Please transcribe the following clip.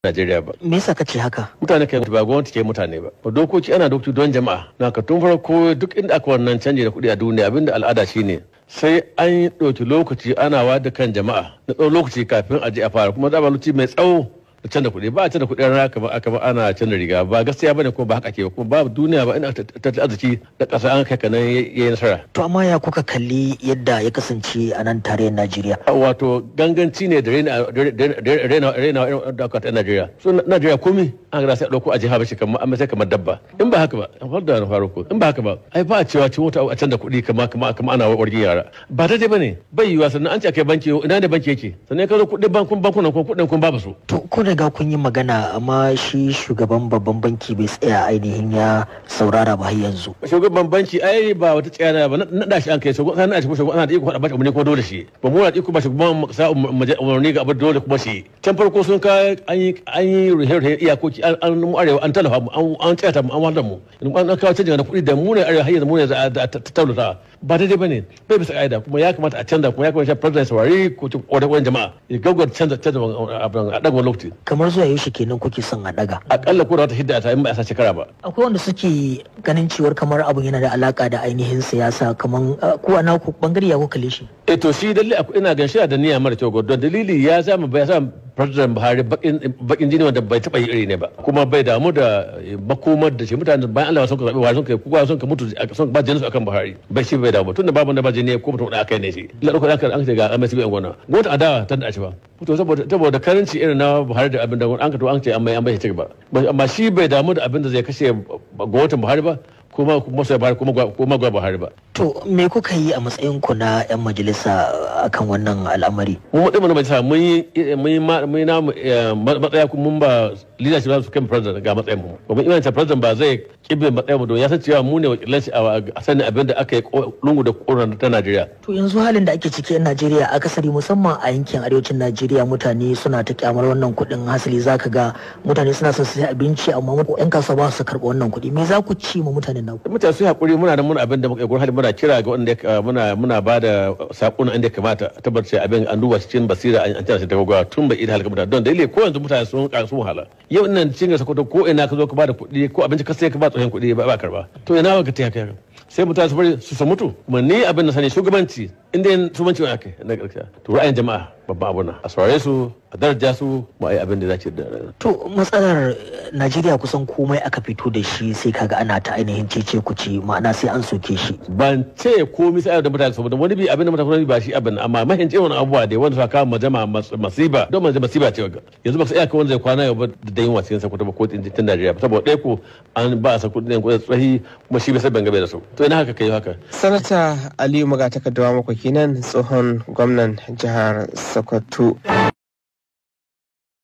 Najeriya ba. Me yasa kace haka? Mutane kai ba gwamnati ke mutane ba. Dokoki ana dokoki don jama'a. Na ka tun farko duk inda aka wannan canji da kuɗi a duniya abinda al'ada shine sai an ɗauki lokaci ana wada kan jama'a na tsawon lokaci kafin a je a fara kuma da lokaci mai tsawo da canza kuɗi ba a canza kuɗi rana aka ba ana canza riga ba gaskiya bane ko ba haka ke kuma babu duniya ba ina tattalin arziki da ƙasa an kai kanan yayi nasara. To amma ya kuka kalli yadda ya kasance a nan tarayyar Najeriya? Wato ganganci ne da rena da aka ta Najeriya. So Najeriya komai an ga sai a ɗauko a jiha bashi kamar amma sai kamar dabba. In ba haka ba har da farko in ba haka ba ai ba a cewa ci wata a canza kuɗi kamar ana wargin yara. Ba daidai bane bai yiwa sannan an ce akai banki ina ne banki yake sannan ka zo kuɗin bankunan kun babu su. To ko daga kun yi magana amma shi shugaban babban banki bai tsaya ainihin ya saurara ba har yanzu. Shugaban banki ai ba wata tsayana ba na shi an kai shugaban ana shugaban ana da iko faɗa ba umarni kuma dole shi ba mu na iko ba shugaban sa umarni ga abin dole kuma shi can farko sun ka an yi rihe iyakoki an mu arewa an talafa mu an tsaya mu an wanda mu an kawo canjin da kuɗi da mu ne arewa har yanzu mu ne za a tattauna ba daidai bane bai bisa ka'ida kuma ya kamata a canza kuma ya kamata president saurari ko wani jama'a ya gaggauta canza abin a ɗaga lokaci. Kamar zuwa yaushe kenan kuke son a ɗaga? Akalla ko da wata hidda ta in ba a sa shekara ba. Akwai wanda suke ganin cewar kamar abin yana da alaka da ainihin siyasa kamar ko a naku bangare ya kuka kalle shi. To shi dalle ina gan shi da niyya mara kyau don dalili ya zama bai sa President Buhari bakin jini wanda bai taɓa yi iri ne ba kuma bai damu da makomar da shi mutane bayan Allah sun ka zaɓi Buhari sun ka kuka sun ka mutu sun ba jini su akan Buhari bai shi bai damu tunda babu wanda ba jini ko mutum da aka yi ne shi la ɗauka an ka ga amai sibi gona gwamnati adawa ta da shi ba to saboda karanci irin na Buhari da abin da an ka to an ce an bai shi ba amma shi bai damu da abin da zai kashe gwamnatin Buhari ba kuma sai Buhari kuma gwa Buhari ba. To me kuka yi a matsayin ku na 'yan majalisa akan wannan al'amari? Mun majalisa mun yi matsaya kuma mun ba leadership su kan president ga matsayin mu. Ba mun imanta president ba zai kibe matsayin mu don ya san cewa mu ne wakilan shi a sanin abin da aka yi lungu da koran ta Najeriya. To yanzu halin da ake ciki a Najeriya akasari musamman a yankin arewacin Najeriya mutane suna ta kyamar wannan kuɗin hasali zaka ga mutane suna son su sai abinci amma 'yan kasuwa ba su karɓa wannan kuɗi me za ku ci ma mutanen nan? Mutane su hakuri muna abin da muka yi hali muna kira ga wanda muna ba da sakon inda ya kamata tabbatar abin an duba cikin basira an tana ta gogawa tun bai ida halka mutane don dalili ko yanzu mutane sun wahala yau ina cikin Sokoto ko ina ka zo ka ba da kuɗi ko abinci ka sai ka ba tsohon kuɗi ba karba to ina ka ta haka sai mutane su bari su mutu kuma ni abin da sani shugabanci inda shugabanci wani ake na ƙarshe to ra'ayin jama'a babban abu na a saurare su a daraja su ma ai abin da za da to matsalar Najeriya kusan komai aka fito da shi sai kaga ana ta ainihin cece kuce ma'ana sai an soke shi ban ce komai sai da mutane saboda wani bi abin da mutane ba shi abin amma mahin ce wani abubuwa da wanda suka kama jama'a masiba don masiba ce ga yanzu ba sai aka wanda zai kwana yau da yin wasu Sokoto ba ko tin Najeriya ba saboda ɗaya ko an ba sa kuɗin ko tsahi kuma shi bai sai bangabe da su to ina haka kai haka. Sanata Aliyu Magatakardawa mako kenan tsohon gwamnan jihar Sokoto.